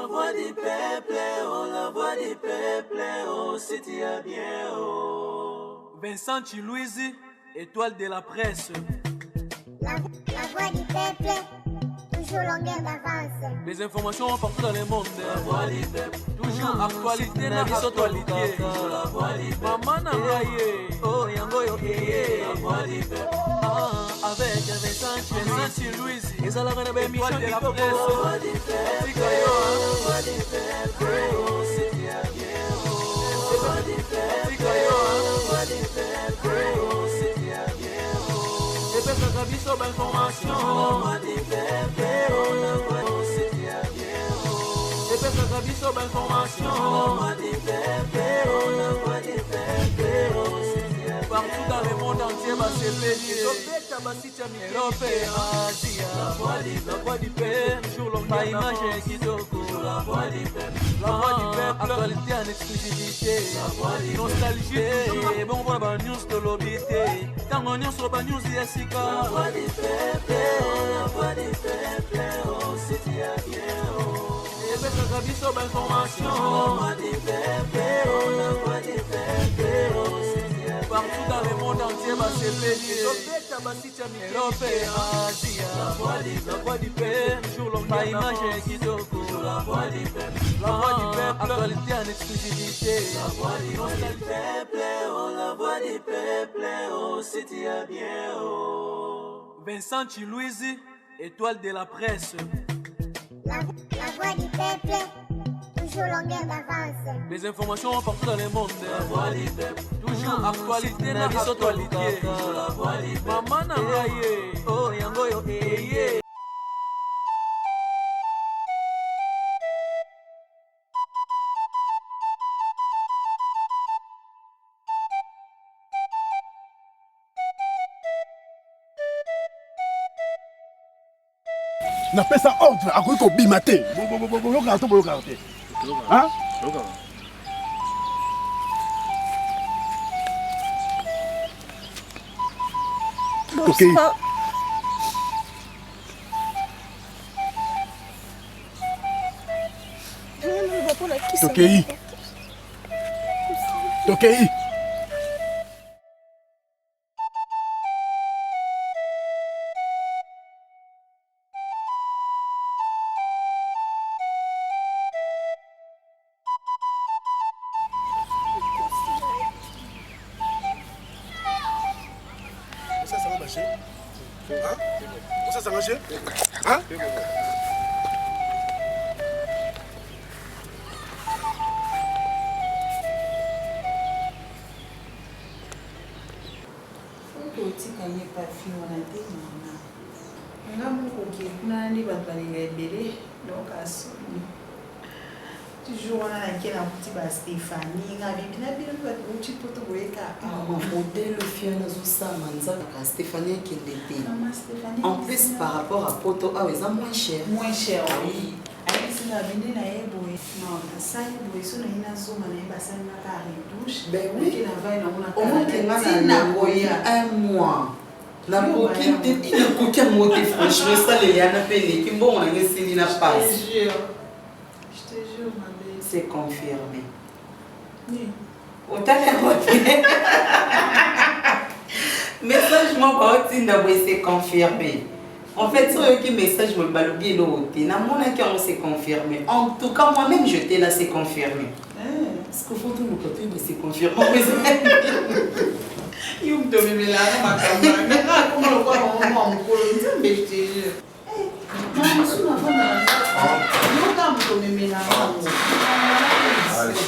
voix du peuple, oh, la voix du peuple, oh, si tu as bien, oh. Vincent Chilouise, étoile de la presse. La voix du peuple, toujours longueur d'avance. Les informations partout dans le monde. La voix du peuple, toujours actualité na actualité. La voix du peuple, maman nangaye, oh yango yo eye. La voix du peuple, avec Vincent Chilouise, ils allaient faire une émission de la presse. La voix du peuple, la voix du peuple, oh c'est bien bien, oh. La voix du peuple, la voix du peuple, oh c'est bien bien, oh. Et puis ça vie sur l'information. La voix du peuple, oh la voix, oh c'est bien bien, oh. Et puis ça vie sur l'information. La voix du peuple, oh la voix du peuple, oh c'est bien bien. Partout dans le monde entier, va se payer. La voix du peuple, toujours longue image kitoko. La voix du peuple, la voix du peuple, actualité en exclusivité. La voix du nostalgie, bon voilà news de l'obité. Tant on news sur news yasika. La voix du peuple, la voix du peuple, oh c'est bien bien, oh. Et ben ça vie sur l'information. La voix du peuple, oh la voix du peuple, oh c'est bien. Partout dans le monde entier, va se payer. La voix du peuple, toujours longue image kitoko. La voix du peuple, la voix du peuple, actualité en exclusivité. La voix du peuple, oh la voix du peuple, oh si tu as bien, oh. Vincent Chilouise, étoile de la presse. La voix du peuple, toujours longueur d'avance. Les informations partout dans le monde. La voix du peuple, toujours actualité na actualité. La voix du peuple, maman nangaye, oh yango yo eye. Na pesa ordre akoki kobima te boyokaka to boyokaka te tokei tokei tokei ça ça marche hein otikanye pafi wana te mama nga moko okekuna nde bato balinga ebele donc asoni toujours wana nake na kuti bastéphanie nga bibi na bino bato bauti poto boyeka modèle fiana azosama nzaka Stéphanie akende te mama Stéphanie en plus par rapport à poto awa eza moins cher oui ayebisinga bende na ye boye non nasali boye so naye nazonga naye basalinaka retouche oke na vai omokenga na koya un mois nakoki te nakoki yango te franchement esaleli yana mpe eleki mbongo nange esili na pasi c'est confirmé otanyango te message moko aotinda boye c'est confirmé. En fait, c'est qui message me balobi l'autre. Na mon qui on s'est confirmé. En tout cas, moi-même, je t'ai là, c'est confirmé. Parce qu'il faut tout le côté, mais c'est confirmé. Il me donne mes larmes à caméra. Mais comment le voir en moi, mon colo, mais je te jure. Non, je suis ma femme. Non, quand vous donnez mes larmes. Allez.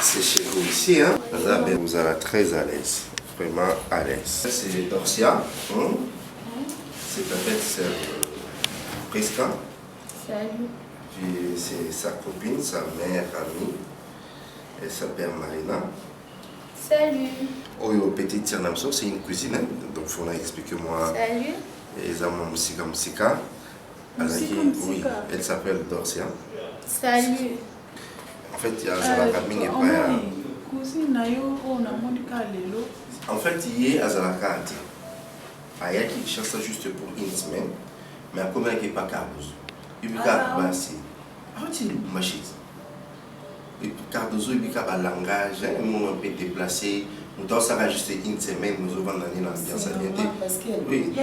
C'est chez vous ici, hein? Vous allez très à l'aise, vraiment à l'aise. C'est Dorcia, c'est ta belle-sœur Prisca. Salut. Puis c'est sa copine, sa mère amie. Elle s'appelle Marina. Salut. Oh, petite sœur Namso, c'est une cousine, hein? Donc il faut expliquer-moi. Salut. Et ils ont mon Msika. Oui, elle s'appelle Dorcia. Salut. En fait, il y a Azalaka Ming et pas. Cousine Nayo, on a mon cas lelo. En fait, il y a Azalaka Ati. Ayaki cherche ça juste pour une semaine, mais comme il n'y a pas Cardozo. Il y a un machine. Et puis Cardozo, il y a un langage, on peut déplacer. Nous ça va juste une semaine, nous avons l'année l'ambiance ambientée. Oui.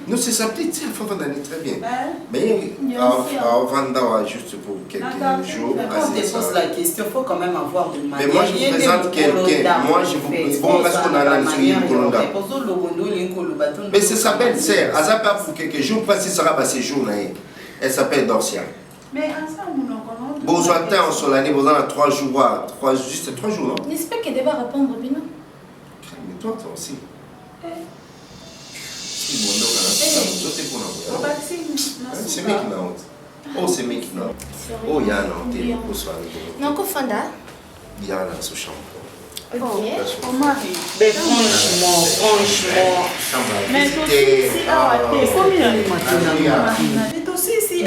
Non, c'est sa petite, il faut vendre très bien. Mais on vend juste pour quelques jours. Quand tu poses la question, il faut quand même avoir de manière. Mais moi, je vous présente quelqu'un. Moi, je vous présente. Bon, parce qu'on a l'analyse de Colonda. Mais c'est sa belle-sœur. Elle s'appelle pour quelques jours, parce que ça sera ses jours. Elle s'appelle Dorcia. Mais ensemble, on bon, j'attends sur l'année, vous en avez 3 jours, juste 3 jours, non? J'espère qu'elle va répondre, Bino. Mais toi aussi. C'est mec qui n'a honte. Oh, c'est mec qui n'a honte. Oh, il y a un honte. Non, qu'au fond là. Il y a dans ce chambre. Ok. Mais franchement. Mais aussi, si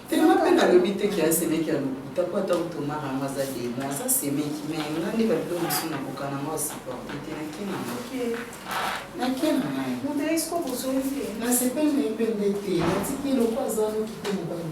tellement peine à l'obité qui a sémé qui a le coup. T'as quoi t'as au tomar à Mazadé? Moi, ça c'est mec qui m'a dit, on a des ballons sur la boca à moi, c'est pas. C'est pas une peine d'été. C'est le croisant qui peut nous bailler.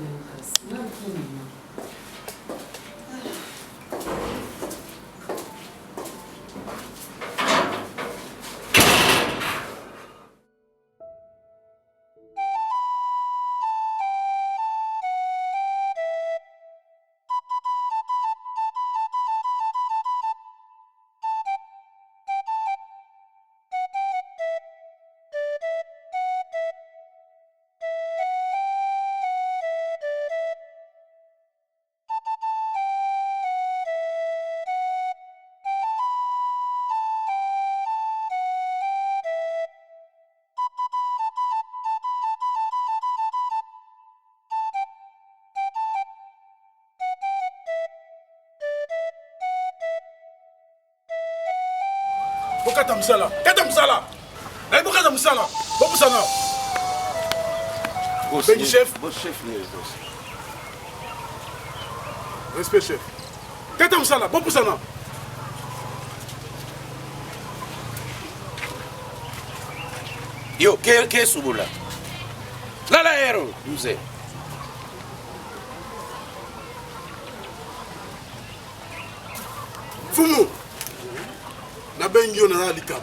Bokata Msala. Kata Msala. Bokata Msala. Bopusana. Benny chef. Boss chef, Respect chef. Kata Msala. Bopusana. Yo, que é subula? Lá ero, não sei. Fumu. Na bengi yo na likam.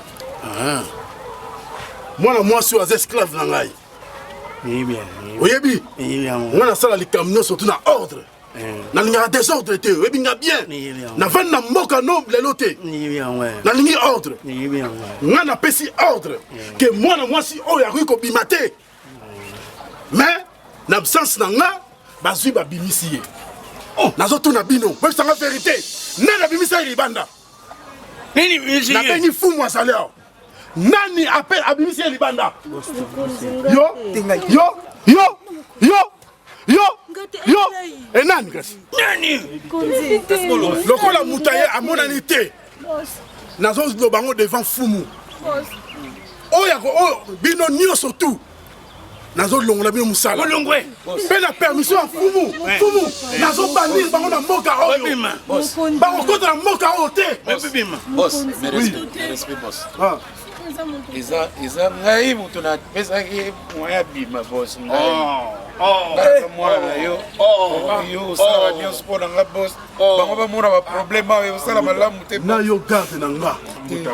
Mwana mwasi wa esclave na ngai. Oyebi? Mwana sala likam nyonso tu na ordre. Na linga désordre te, oyebi nga bien. Na vanda na mboka noble lote. Na lingi ordre. Nga na pesi ordre que mwana mwasi oyo akoki kobima te. Mais na absence na nga bazwi babimisi ye. Nazotuna bino, bebisanga vérité. Nani abimisa libanda? Na bengi fumu azali awa. Nani appelle abimisi libanda? Yo. E nani kasi? Nani? Lokola mutaye amonani te. Nazo lobango devant fumu. Oyo bino nyonso tu. Nazo longola bino musala. Olongwe. Pe na permission à fumu. Nazo bandir bango na mboka oyo. Bango kota na mboka oyo te. Boss, respect boss. Iza ngai mutu na pesa ki moya bima boss ngai. Mwana na yo. Yo sala nyo sport nga boss. Bango ba mona ba problème yo sala malamu te. Na yo garde na nga.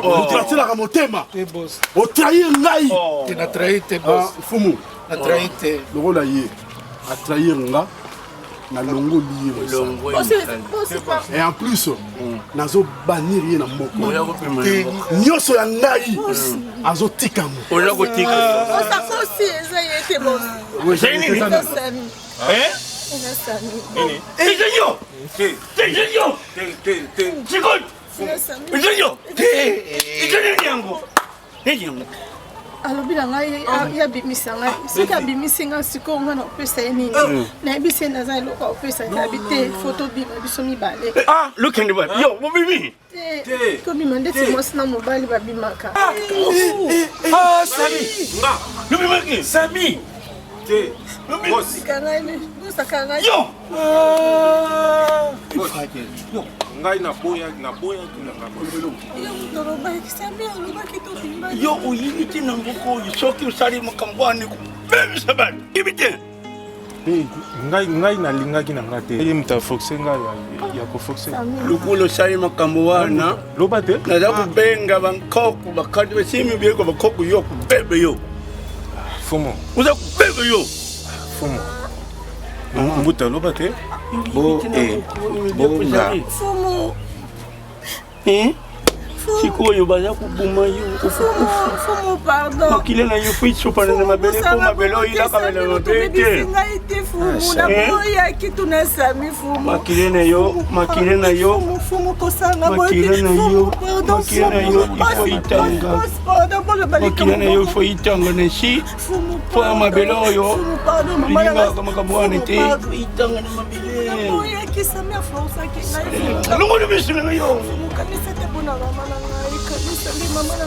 Otratila ka motema. Te boss. O trahir ngai. Te na trahir te boss. Fumu. Na trahir te. Lokola ye. A trahir nga. Na longo lié. Et en plus, nazo bannir ye na moko. Nyoso ya ngai. Azo tikamu. Ola ko tika. Ça aussi, ça y était bon. alobi na ngai yabimisa ngai soki abimisi ngai sikoyo ngai na opesa ye nini nayebi se naza eloko opesa yebi te foto bima biso mibale lokende ba yo bobimi tobima ndeti mwasi na mobali babimaka Sami nga lobimaki Sami te yo ngai na boya yo oyiniti na mboko soki osali makambo wana ekobebisa bato yebi te ngai nalingaki na nga te ye moto afoxe ngai ya kofoxe lokola osali makambo wana loba te naza kobenga bankoko bakati basimi bieko bakoko yo kobebe yo fumo oza kobebe yo fumo mbuta loba te bonga sikoyo baza kobuma yo fumu pardon makile na yo fo isopana na mabele po mabele oyilaka mele mabe te ngai te fumu na boyaki tuna Sami fumu makile na yo fumu kosanga makile na yo ifo itanga makile na yo ifo itanga na si po ya mabele oyo lingaka makambo wana te itanga na mabele boyaki Sami aforosaki ngai longo libisile na yo kanisa te bona mama na ngai kanisa nde mama na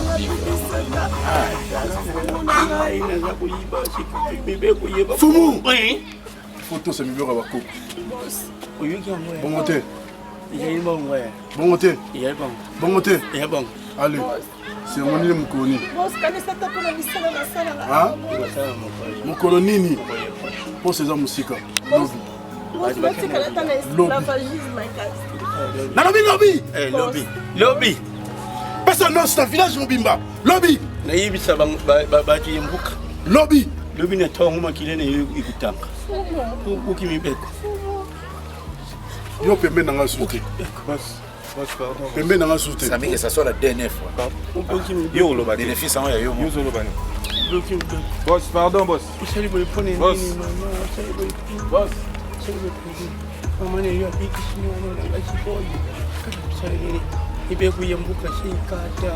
ngai naza koyiba mibe koyeba fumu foto se mibeko bakoko oyoki yango bongo te ezali bongo bongo te ezali bongo bongo te eya bongo allez seremoni le mokolo nini mokolo nini mposa eza mosika lobi lobi pesa nyonso na village mobimba lobi nayebisa bato ya mboka lobi na ntongo makile na yo ekutanga okoki mibeko yo pembe na nga su te pembe na nga su te Sami que ça soit la dernière fois yo oloba bénéfice ya yo yo oloba ni boss pardon boss boss mama ne yo apikisi ni wana na ngasi boy kana bisale ibe kuyembuka shikata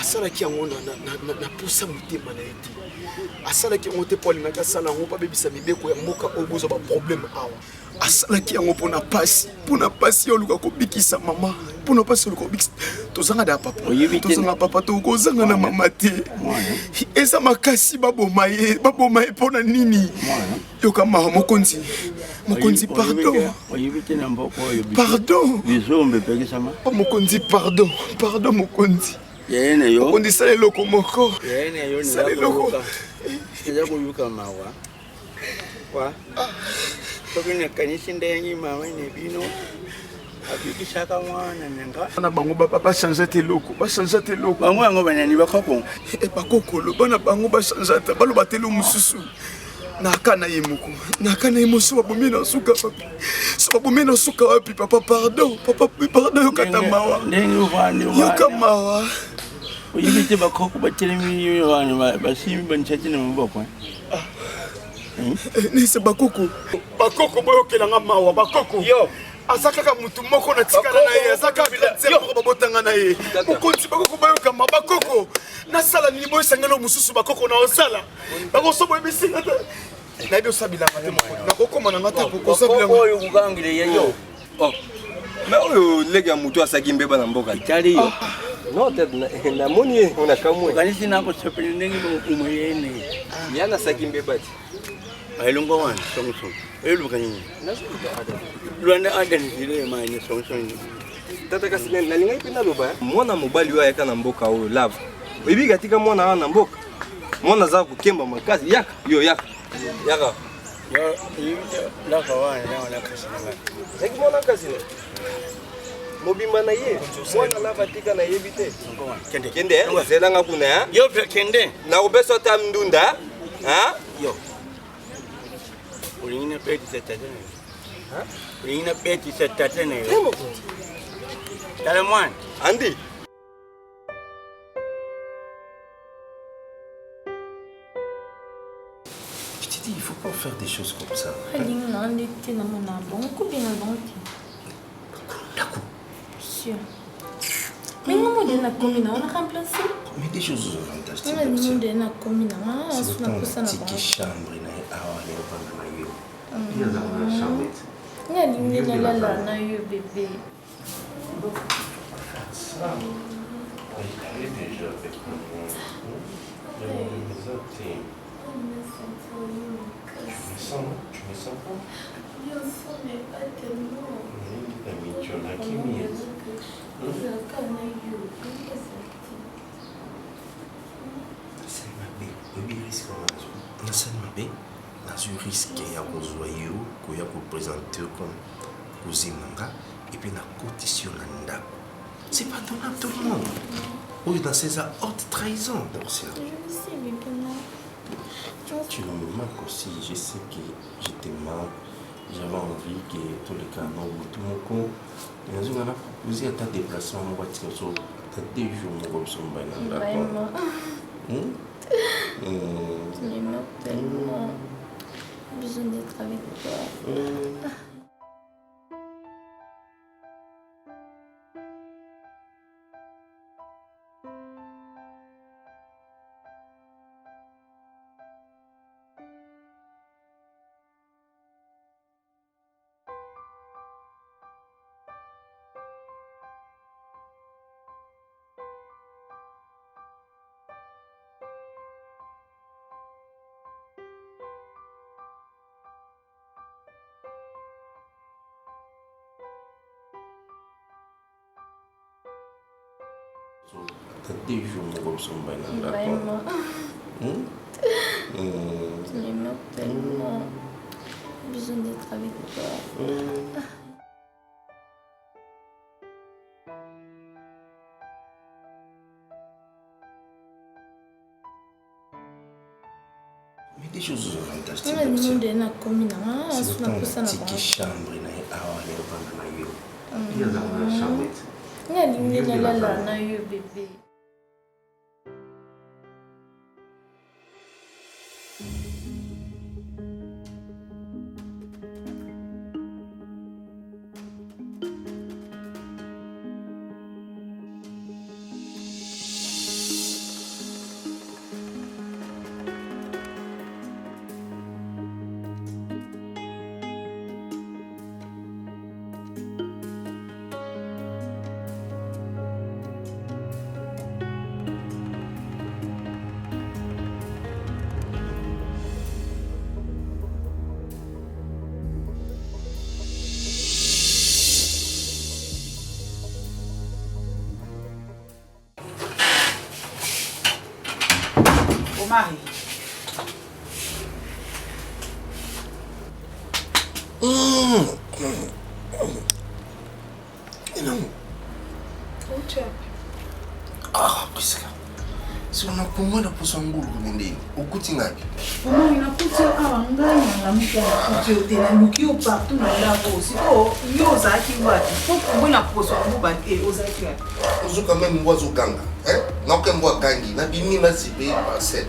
asalaki yango na posa motema na ye te asalaki yango te mpo alingaki asala yango mpo abebisa mibeko ya mboka oyo bozwa baproblème awa asalaki yango mpona pasi oluka kobikisa mama mpona pasi oluka kobikisa tozanga da papa papa tokozanga na mama te eza makasi baboma ye mpona nini yoka mawa mokonzi mokonzi pardon mokonzi mokonzi sala eloko moko sala eloko eza koyuka mawa soki nakanisi ndenge mama ne bino abikisaka mwana nenga na bango bachange te eloko bango yango banani bakoko loba na bango bachange te baloba te lo mosusu naka na ye moko so babomi na suka papi so babomi na suka wapi papa pardon yokata mawa yoka mawa oyebi te bakoko batelemi wana basimi banisati na maboko nese bakoko boyokelanga mawa bakoko aza kaka mutu moko na tikala na ye aza kaka bilanzela moko babotanga na ye mokonzi bakoko boyokama bakoko nasala nini boyesangana mosusu bakoko na osala bakoso boyebisinga te nayebi osabilanga te mokonzi nakokoma na nga te kokosabilanga oyo kokangile ye yo me oyo lege ya mutu asaki mbeba na mboka itali yo namoni ye onakamwe okanisi nakosepele ndenge umuyene yana asaki mbeba ti elongo wana songsong eluka nini lwanda adanizile manye songsong tata kasi nalingai mpe naloba mwana mobali oyo ayaka na mboka oyo lava oyebi katika mwana wana na mboka mwana aza kokemba makasi yaka laka wana nakasina eki mwana kasina mobimba na ye mwana lava tika na yebi te kende zelanga kuna yo kende nakopesa ta mndunda yo ulingina peti setatene ulingina peti setatene yo tala mwana andi Comment faire des choses comme ça? Sûr. Mais non, on a commis, on a remplacé. Mais des choses fantastiques. On a dit on a commis, c'est le temps de chambre, il y a la chambre. Il y a la bébé. Ça. Elle est déjà avec moi. Tu me sens pas? Bien sûr, mais pas tellement. Mais tu en as qui m'y est. Risque ya kozwayo koya présenter comme cousinanga et puis na cotition na ndako. C'est pas donnable tout le monde. Oui, dans ces hautes trahisons, Dorcia. Je le sais, mais bon. Tu me manques aussi. Je sais que je te manque. J'avais envie que tous les cas, non, tout mon coup. Et nous avons proposé à ta déplacement en voiture. Tu as 2 jours, mon gars, sur le Vraiment. Tu me manques tellement. J'ai besoin d'être avec toi. Tu as 2 jours, mon gars, sur le Vraiment. Tu me manques tellement. J'ai besoin d'être avec toi. Mais des choses fantastiques. On a dit on a commis, c'est le temps de chambre, il y a la chambre. Il y a la bébé. Marie. Non. Ah, puisque si on a pour moi la poisson goût, au côté ngapi. Maman, il a poussé à Angaï, la moukia, tu es la moukia partout dans la aussi. Oh, il y a aux acquis, faut qu'on la poisson goût et aux acquis. Vous quand même oiseau ganga, hein? Non, qu'un bois gangi, n'a bimi la cible parcelle.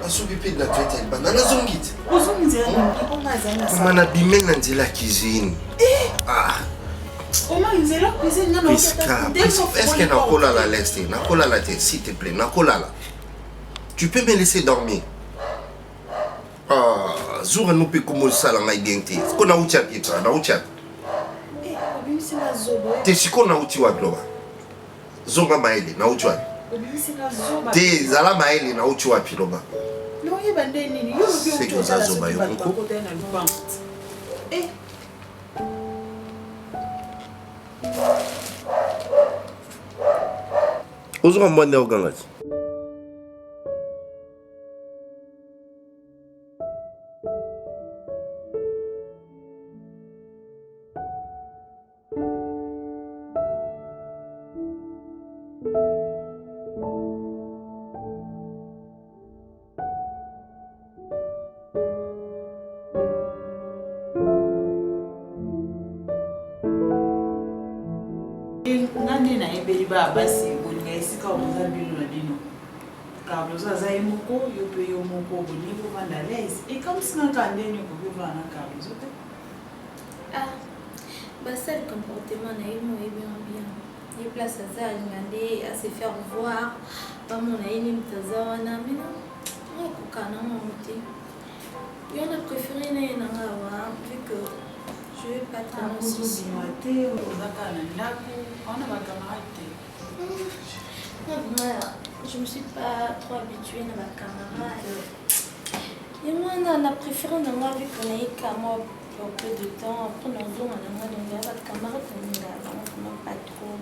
La soupe de la traite, banana zongit. Vous me dites, on a zanga. Comment on a bimé dans la cuisine? Ah. Est-ce qu'il y a un cola à la leste? Un cola à la tête, s'il te plaît, un cola là. Tu peux me laisser dormir? Ah, Zoura nous peut comme ça la maïgente. Est-ce qu'on a outil à pied? On a outil à t'es si qu'on a outil à globa. Zonga maïle, na outil à. T'es zala maïle, na outil à piloba. C'est que ça zoba yo moko. Ozora mbwane ogangati. Carlos azaye moko yo pe yo moko boni ko vanda l'aise et comme si na kandeni ko pe vana Carlos te ah bah ça le comportement na il moi bien les places ça ngande à se faire voir pas mon aïe mtazawana mais non ko kana monter yo na préféré na ngawa vu que je vais pas trop souci maté au zakana ndako on a ma camarade non je me suis pas trop habituée à ma camarade. Et moi, on a préféré vu qu'on a eu qu'à moi pour peu de temps. Après, on a dit, on a votre camarade, on pas trop.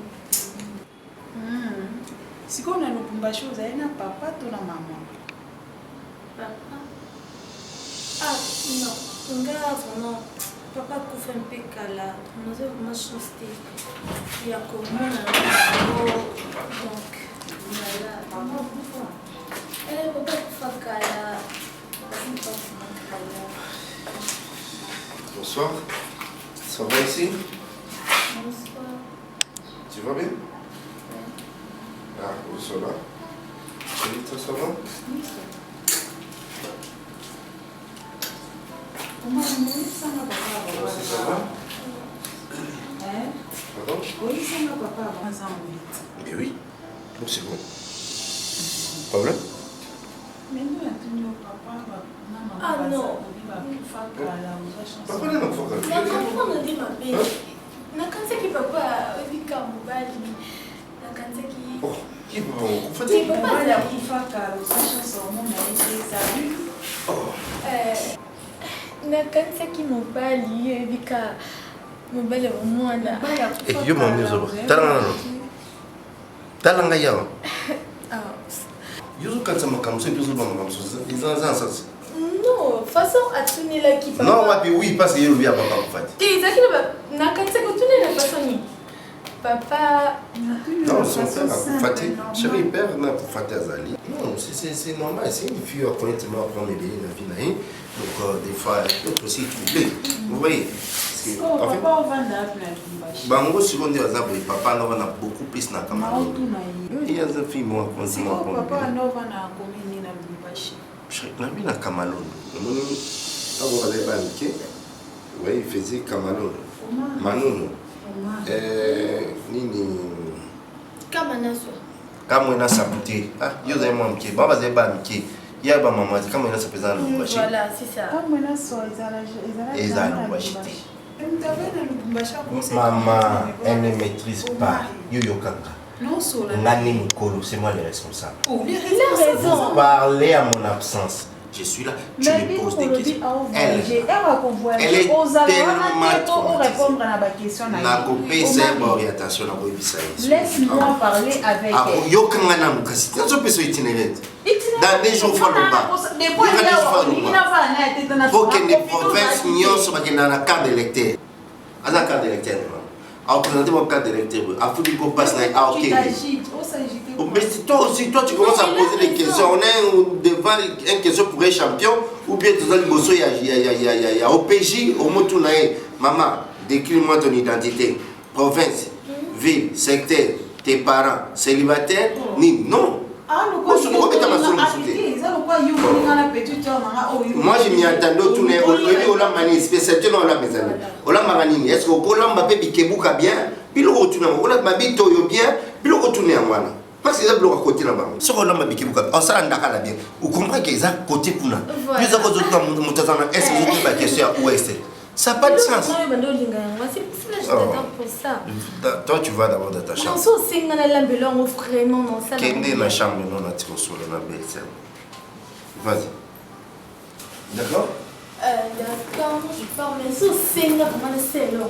Si on a nos choses, vous avez un papa ou une maman? Papa? Ah, non. On a vraiment. Papa couvre un peu cala. On a vraiment chance. Il y a comment donc. Bonsoir. Ça va ici? Bonsoir. Tu vas bien? Ah, où ça va? Ça va? Comment ça va? Pardon? Oui, ça va papa avant ça en vite. Mais oui. Donc c'est bon. Problème? Mais nous, on papa, ah non. Papa n'est pas fort. Je comprends de ma belle. Je pense que papa a vu comme mobile. Je pense que. Oh, qui peut vous faire? Tu peux pas dire qu'il faut que ça change au monde avec ça. Oh. Je pense que mobile, vu que mobile au monde. Et yo mon mieux talanga yao. Ah. Yuzu kansa makamso yuzu makamso. Ils non, façon à tourner là qui parle. Non, oui, parce que il y a papa en fait. Tu sais que na kansa ko tourner la façon ni. Papa non, son père a faté. Chérie père n'a pas faté Azali. Non, c'est normal, c'est une fille à connaître moi prendre les bébés dans la vie. Donc des fois d'autres aussi troublés. Vous voyez? En fait, papa on va dans bango seconde azabwe papa no na beaucoup plus na Cameroun. Il y a des filles moi constamment. Papa no va na commune na Lubumbashi. Na bien na Cameroun. Mon abo allait pas OK. Oui, il faisait Cameroun. Manono. Nini Kamanaso. Kama na sabuté. Ah, yo zai moi mke. Baba zai ba mke. Ya ba mama kama na sapeza na Lubumbashi. Voilà, c'est ça. Kama na so ezala Lubumbashi. Maman, elle ne maîtrise pas. Yo-yo-kanga. Nani Mukolo, c'est moi le responsable. Oh, il a raison. Parlez à mon absence. Je suis là, tu me poses des questions. Elle est tellement laisse-moi parler avec elle. Dans des jours, il faut que les provinces n'y dans la carte d'électeur. À la carte d'électeur, à présenter mon carte d'électeur, à foutre du passe à OK. Mais si toi aussi, toi tu commences à poser des questions, on est devant une question pour un champion, ou bien tu as le bosso, il y a OPJ, au mot tout maman, décris-moi ton identité, province, ville, secteur, tes parents, célibataires, ni non. Moi je m'y attendais au tournée, au la manie, spécialement au la maison. Au la maranine, est-ce que au Colomba baby Kebuka bien, puis le retourne, au la babito bien, puis le retourne à moi. Parce que c'est à côté là-bas. Si on a un Kebuka, on s'en a bien. Vous comprenez qu'ils ont côté pour nous. Puis ils ont d'autres est-ce que vous avez question à ouest? Ça n'a pas de sens. Toi, tu vas d'abord dans ta chambre. Quelle est la chambre non la belle-sœur? Vas-y. D'accord? D'accord, je parle, mais c'est comment c'est là.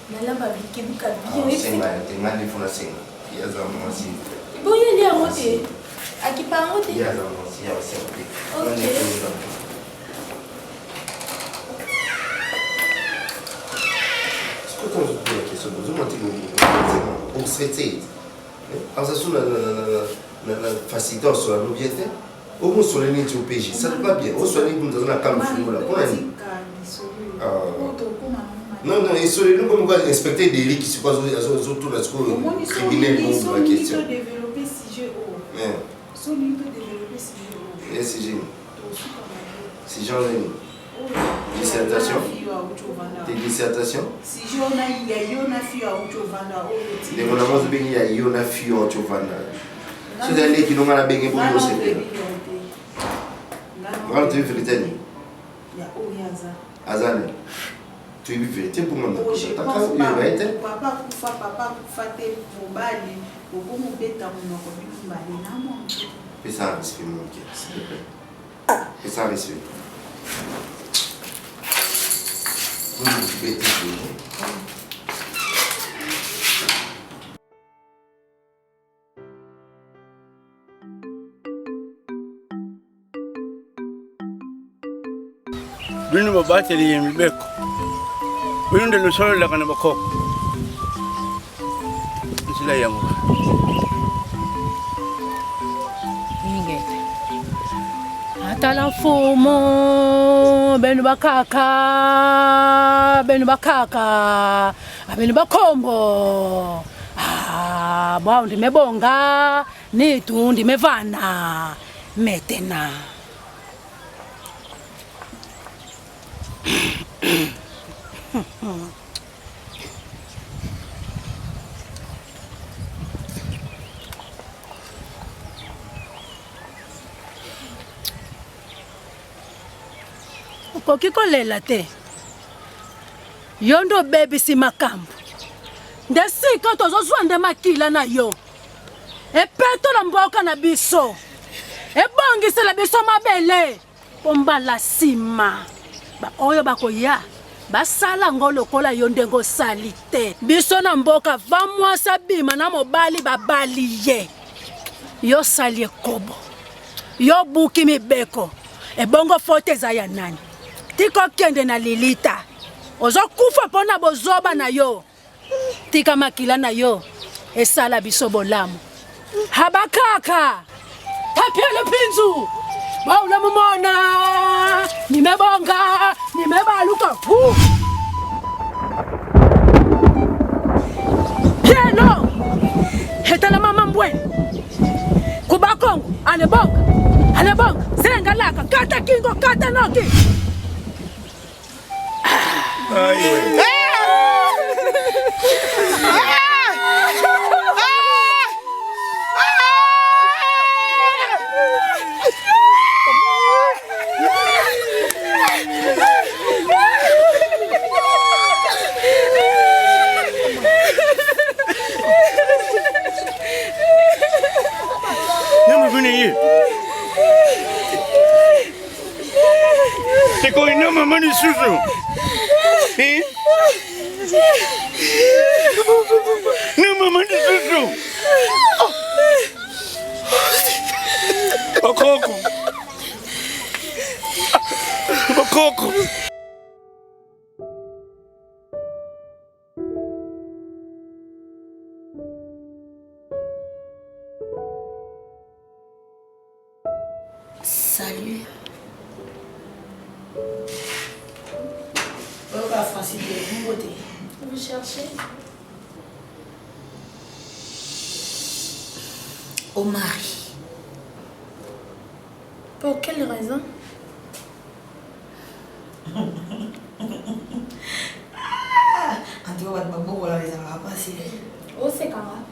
Mais là, ma vie qui est beaucoup bien. C'est mal, t'es mal, il faut la scène. Il y a un moment aussi. Bon, il y a un moment. À qui parle? Il y a un moment aussi, il y a aussi un moment. Escuta uma questão, um sete. As ações na facilidade sur la noviette, au moins sur les nids du PJ, ça ne va bien. Au sur les nids dans la cam fou là, pour aller. Non, et sur les nids comme quoi inspecter des lits qui se passent autour de la school criminel pour la question. Et c'est génie. C'est Jean Rémy. Dissertation. Tes dissertations. Si j'en ai, il y a une fille à Uchovanda. Les monamons de Béni, il y a une fille à Uchovanda. C'est des qui n'ont pas la Béni pour nous. Quand tu es véritaire. Il y a Oyaza. Azan. Tu es véritaire pour moi. Papa Kufa te mobali. Pour mon bête à mon oreille. Fais ça un respect, mon cœur, s'il te plaît. Fais ça un respect. Bino babateli yemibeko. Bino ndelo solo la kana bako. Sila yangu. Ingete. Atala mfumo benu bakaka abenu bakombo. Bwa ndimebonga nitu ndimevana metena. Ukoki kolela te. Yondo baby si makambo. Ndesika tozozwanda makila na yo. Epeto la mboka na biso. Ebongisa la biso mabele. Pombala sima. Ba oyo bakoya. Basala ngolo kola yondengo salite. Biso na mboka vamwasa bima na mobali babali ye. Yo salie kobo. Yo buki mibeko. Ebongo fote za ya nani. Tiko kende na Lilita. Ozo kufa pona bozoba na yo. Tika makila na yo. Esala biso bolamu. Habakaka. Tapia le pinzu. Baula mumona. Nimebonga. Nimebaluka. Pieno. Hetala mama mbwe. Kubakongo. Anebonga. Anebonga. Senga laka. Kata kingo. Kata noki. Te coinó mamá ni suso. ¿Eh? No mamá ni suso. Bakoko. Bakoko. Salut. Vous cherchez au mari. Pour quelle raison? Oh, c'est quand même.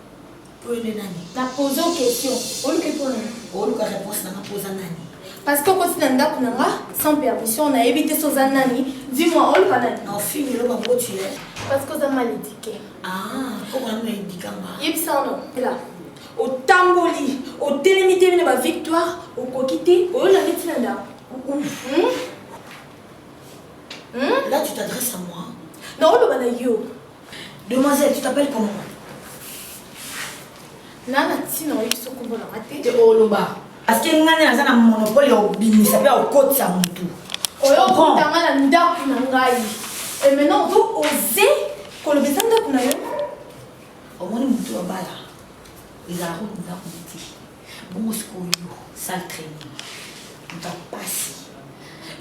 Pour le nani. La poser aux questions. On lui répond. On lui réponse dans la pose à nani. Parce que quand tu as sans permission, on a évité ce nani. Dis-moi, on le canal. Non, fille, le bambou tu es. Parce que ça m'a indiqué. Ah, pourquoi on m'a indiqué? Il me semble, là. Au tamboli, au télémité, il y a victoire, au coquité, au la métinanda. Là, tu t'adresses à moi. Non, le banayo. Demoiselle, tu t'appelles comment? Là, Natine, il faut qu'on va la rater. Tu es au loba. Parce que nous avons un monopole au bini, ça fait au côté ça tout. Et maintenant, vous osez qu'on le besoin de nous. Au moins, nous sommes là. Les arômes nous avons dit. Bon, ce qu'on a, ça le traîne. Nous avons passé.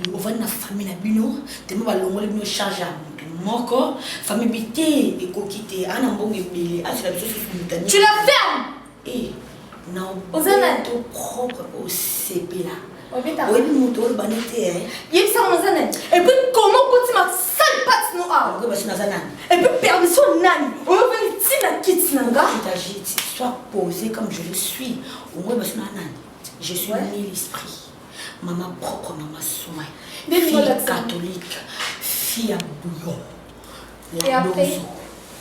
Nous avons une famille na bino, nous avons une charge à nous. Moko, famille bité et coquité. Tu la fermes. Eh. Non, Aux années. tout propre au CP là. Oui, oui, nous tous les banité. Il y a ça aux années. Et puis comment tu m'as sale patte noire. Et puis permission nani. On va venir tina kit nanga. Sois posé comme je le suis. Au moins je suis né l'esprit. Maman propre, maman soin. Fille catholique, fille à bouillon.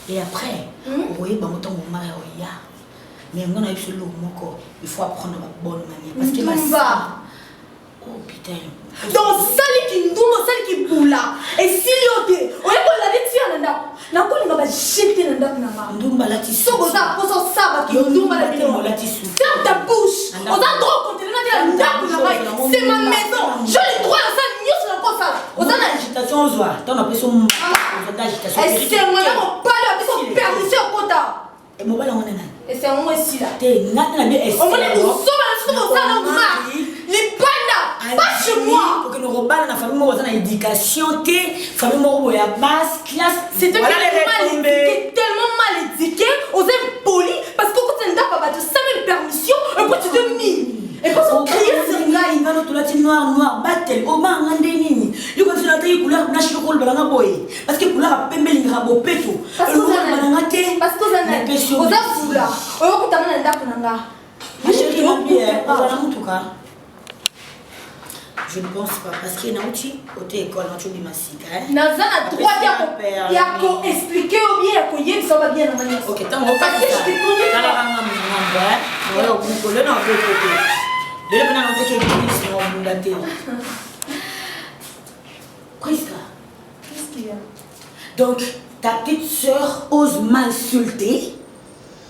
Et après, vous voyez, mais on a eu ce lot, il faut apprendre la bonne manière. Parce que ma oh putain. Donc, celle qui nous, celle qui boula. Et si l'autre, on est pour la détruire, n'a pas jeté dans la main. Ndumba la tissu. So, vous avez posé ça, qui ndumba la tissu. Ferme ta bouche. On a droit de continuer à c'est ma maison. Je l'ai droit à ça, mieux sur la ça. On a l'agitation aux oies. T'en as pris son agitation. Et c'est moi, on parle avec son permission au quota. Et mon balai, on est là. Et c'est moi ici là. T'es nat la bien. On est où ça, les pandas, pas chez moi. Pour que nous reballe la famille, on a une éducation, famille, on a une basse classe. C'est tellement mal éduqué, on est poli, parce que quand tu n'as pas de 5000 permissions, et puis tu te mis. Et quand on crie, c'est là, il va nous tout noir, battle, au bas, on a des lignes. Il continue à dire couleur blanche, le rôle de la boy. Parce que couleur a pembe, il a beau péto. Parce que vous avez parce que vous avez vous avez foula. On va vous amener un dapnanga. Mais je dis en tout cas. Je ne pense pas, parce qu'il y a un outil au école, on a toujours des massiques. Nazana, droit, il y a qu'à expliquer ou bien, il y a ça va bien dans la manière. Ok, tant qu'on passe ça. Dans la rang, on va au bout de l'autre côté. De l'autre côté, qui est plus, on va vous dater. Prisca. Qu'est-ce qu'il y a? Donc, ta petite soeur ose m'insulter?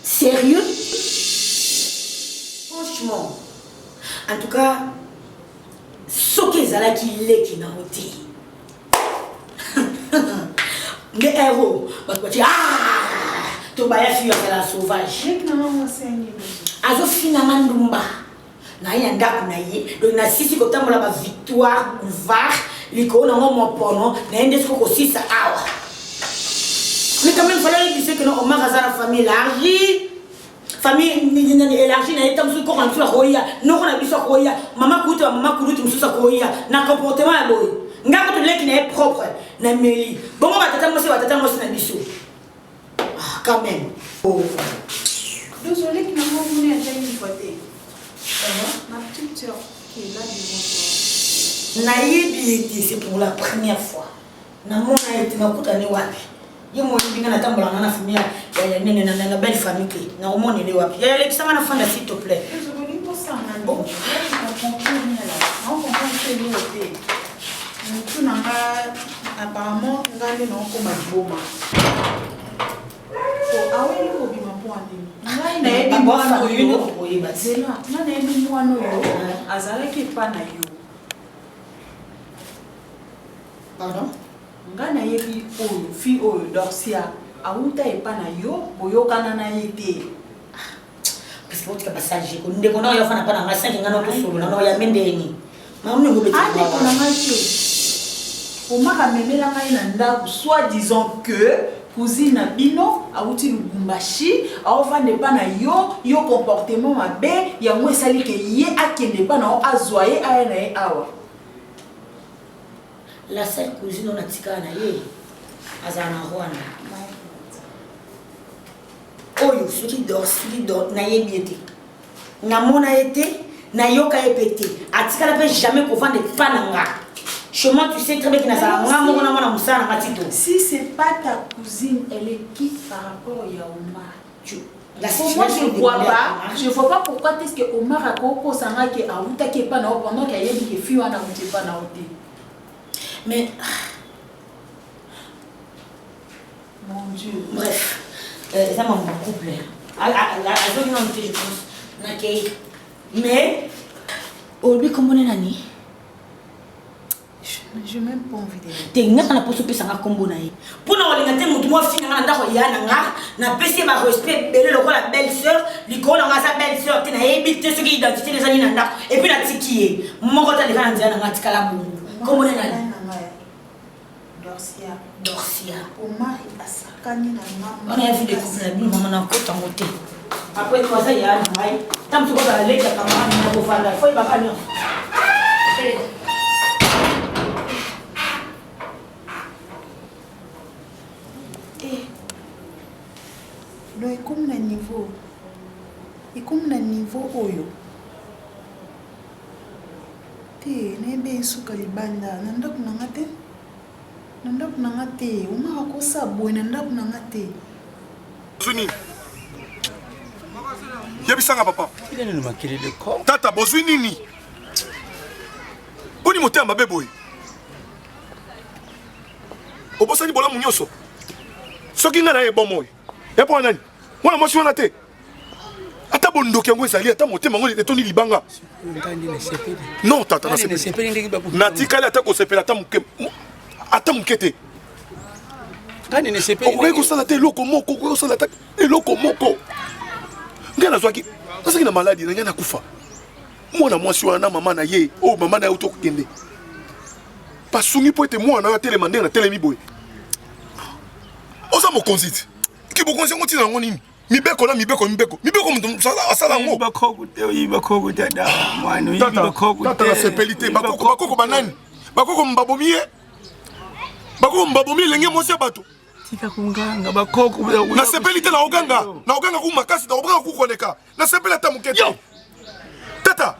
Sérieux? Franchement. En tout cas, ce qui est qui n'a pas mais héros, tu vas fuir la sauvage. Azo finalement ndumba. Na yanda kunaye, do na sisi ko tambola ba victoire var, liko na mon pono, na ende ce ko sisa awa. Mais quand même fallait dire que non, on m'a la famille élargie. Famille élargie na etam su ko kan la roya, non on a biso roya, maman kutu mususa roya, na comportement ya boy. Ngako to leki na propre, na meli. Bon ba tata mosi na biso. Ah quand même. Oh. Désolé que maman voulait être une fois. Ma petite soeur qui est là devant toi. Naïbi, c'est pour la première fois. Namona été na kutani wapi. Ye mo yibinga na tambola na famille ya nene na belle famille ki. Na omone le wapi. Ya lekisa na fanda s'il te plaît. Désolé pour ça na. Bon, je comprends bien là. On comprend que lui était. Tout nanga apparemment ngale na ko maboma. Ah oui, il faut bien m'apprendre. Ngai na ebi mwana oyo koyeba zela. Na ebi mwana oyo azalaki pa na yo. Pardon? Nga na yebi oyo fi oyo Dorcia auta epa na yo boyokana na yete. Parce que on tika passage ko ndeko na yo fana pa na ngasa ngana to solo na ya mendeni. Mamu ngo beti. Ah ndeko na ngai. Omaka memela ngai na ndako soit disant que cousine bino auti lubumbashi aovande pa na yo comportement mabe ya mo esali ke ye akende pa na azoye aya na ye awa. La seule cousine on a tika na ye azana Rwanda. Oyo celui dort na ye biete. Na mona été na yoka epete. Atika la pe jamais ko vendre pa na nga. Chez moi, tu sais très bien qu'il y a ça. Si c'est pas ta cousine, elle est qui par rapport à Omar? Pour moi, je ne vois pas. Je ne vois pas pourquoi est-ce que Omar a coco sanga qui a outa qui est pas na pendant qu'il y a des filles en a outé pas na outé. Mais mon Dieu. Bref, ça m'a beaucoup plu. À zone je pense. Mais aujourd'hui, comment on est nani? Je n'ai même pas envie de dire. Tu n'as pas de faire combo naï. Pour nous, on a dit que nous devons finir dans la yana, na baisser ma respect, belle le la belle-sœur, l'icône on a sa belle-sœur, tu n'as évité ce qui identité des années nanda, et puis la tiki, mon côté les grands diana na tikala bungu. Comment on est là? Dorcia. Omar est à sa canne na maman. On a vu des couples na bino maman na kota moté. Après, quoi ça, il y a un travail. Tant que tu vas aller, tu vas faire un peu de travail. Donc, comme un niveau oyo. Te, nebe suka libanda, nandaku nangate. Nandaku nangate, umaka kosa boy nandaku nangate. Zuni. Yebisanga papa. Il est manqué de corps. Tata bozwi nini? Boni motema beboy. Obosani bola munyoso. Soki nga na ye bomoy. Ya po nani? Mwana mwasi wana te. Ata bondoki yango ezali ata motema ngo etoni libanga. Non tata na sepeli. Natikali ata kosepela ata mukete. Kani ne sepeli. Okoki kosala te eloko moko, okoki kosala te eloko moko. Nga nazwaki nasaki na maladi na nga nakufa. Mwana mwasi wana mama na ye, oh mama na ye uto kokende. Pasungi po ete mwana na telema ndenge na telemi boye. Oza mokonzi. Ki bokonzi ngo tina ngo nini? Mibeko na mibeko. Mibeko mtu asala ngo. Bakoko dada. Mwana bakoko. Tata la sepelite bakoko banani? Bakoko mbabomiye. Bakoko mbabomiye lenge mwasi bato. Tika kunganga bakoko. Na sepelite na oganga. Na oganga ku makasi na oganga ku koneka. Na sepelite ata mukete. Tata.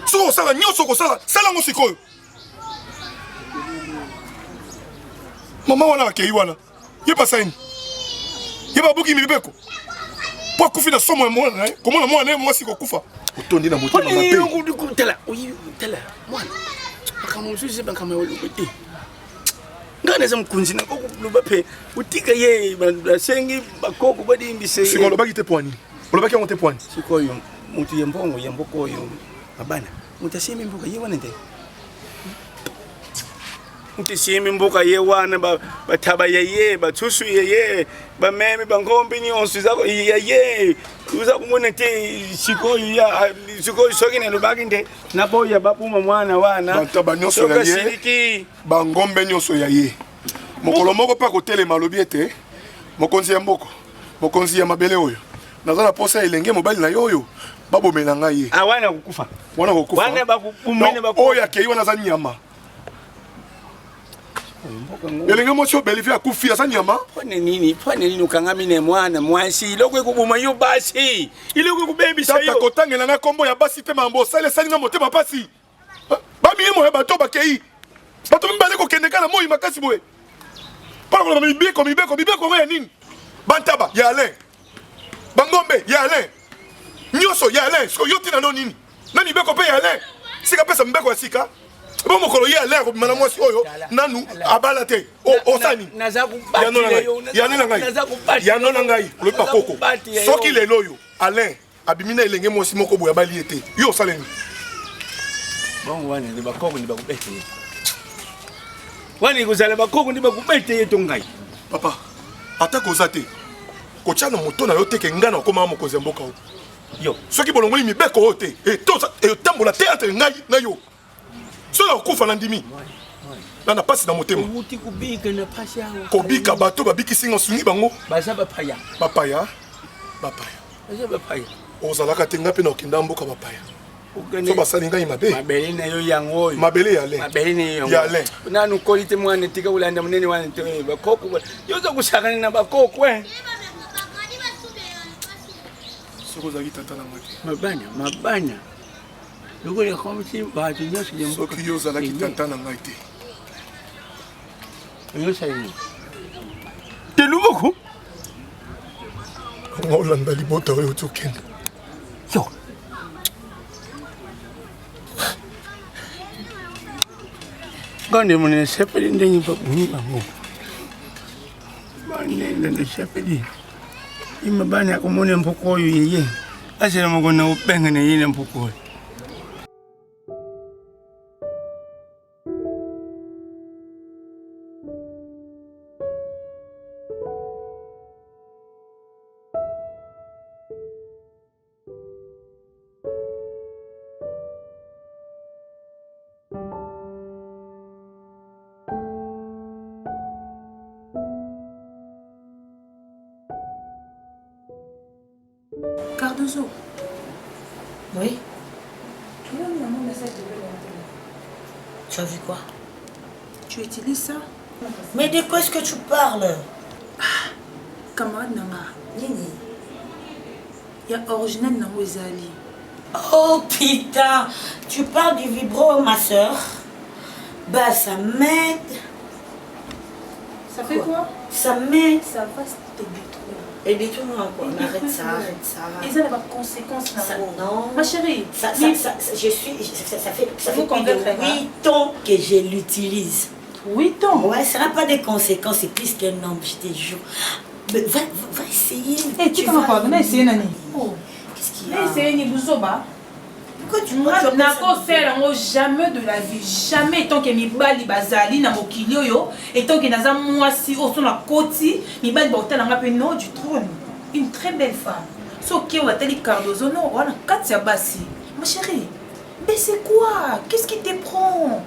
So sala nyoso ko sala ngo sikoyo. Mama wana akei wana. Yeba saini. Yeba buki milibeko. Pour kufi na somo ya mwana naye. Komona mwana naye mwasi ko kufa. Utondi na motema mabe. Tela. Oyi tela. Mwana. Bakamusuze bakamawulukuti. Ngane zamkunzi na kokuba pe. Utika ye basengi bakoko badimbise. Sikolo bagite poani. Olobaki onte poani. Sikoyo mutu yemboko yo. Abana. Mutasemi mboka ye wana nde. Mutasemi mboka ye wana bataba ye batusu ye bameme bangombe ni onsuza ye uza kumona te sikoyo soki na lubaki nde naboya babuma mwana wana bataba nyoso ya ye bangombe nyoso ya ye mokolo moko pa kotelema lobi ete mokonzi ya mboko mokonzi ya mabele oyo nazala posa elenge mobali na yoyo babomela ngai ye awana kukufa wana bakupumene oyo akei wana za nyama elenge mwasi obelivi akufi aza nyama pone nini ukangamine mwana mwasi iloko ekubuma yo basi iloko ekubebisa yo tata kotangela nga kombo ya basi te mambo osali nga motema pasi bamiye moya bato bakei bato mibale kokendeka na moi makasi boye mpona koloma mibeko ngo ya nini bantaba ya alain bangombe ya alain nyonso ya alain siko yo tina no nini na mibeko mpe ya alain sika pesa mibeko ya sika bo mokolo ye alain akobima na mwasi oyo nanu abala te osani yano na ngai olobi bakoko soki lelo oyo alain abimi na elenge mwasi moko boye abali ye te yo osaleni bongo wana ndi bakoko ndi bakubete ye wani kozala bakoko ndi bakubete ye to ngai papa ata koza te kotia na moto na yo teke ngai na okóma mokonzi ya mboka oyo yo soki bolongoli mibeko oyo te etambola te entre ngai na yo soki akokufa na ndimi na pasi na motema kobika bato babikisi nga sungi bango bapaya ozalaka te nga mpe na okenda mboka bapaya so basali ngai mabele na yo yango oyo mabele ya alain nanu koli te mwana tika ulanda munene wana te bakoko yoza kusakana na bakoko soki ozalaki tata na ngai mabana lokoli akomisi bato nyonso ya mboka soki yo ozalaki tata na ngai te oyosalini te luboko olanda libota oyo ozokende yo ngande munene sepeli ndenyi babuni bango banende sepeli imabani akomone mpoko oyo yeye asela mokona upengene yine mpoko oyo Cardozo. Oui. Tu as vu quoi? Tu utilises ça? Mais de quoi est-ce que tu parles? Camarade Nanga. Il y a original Nango Ezali. Oh putain, tu parles du vibro, ma soeur. Bah ça m'aide. Ça fait quoi? Ça m'aide. Ça va te détruire. Et détruire quoi? Arrête ça, arrête ça. Et ça n'a pas de conséquences. Non. Ma chérie, ça fait plus de 8 ans que je l'utilise. 8 ans? Ouais, ça n'a pas de conséquences, c'est plus qu'un homme, je te jure. Mais va essayer. Eh, tu vas pas essayer, Nani. Qu'est-ce qu'il y a? Essayer, Nibuzoba. Pourquoi tu n'as faire jamais de la vie, jamais tant que mibali bazali na mokilio yo et tant que naza mwasi au son la koti mibali ba otala ngape no du trône, une très belle femme. So qui on a teli Cardozo non, voilà Katia Bassi. Ma chérie, mais c'est quoi? Qu'est-ce qui te prend?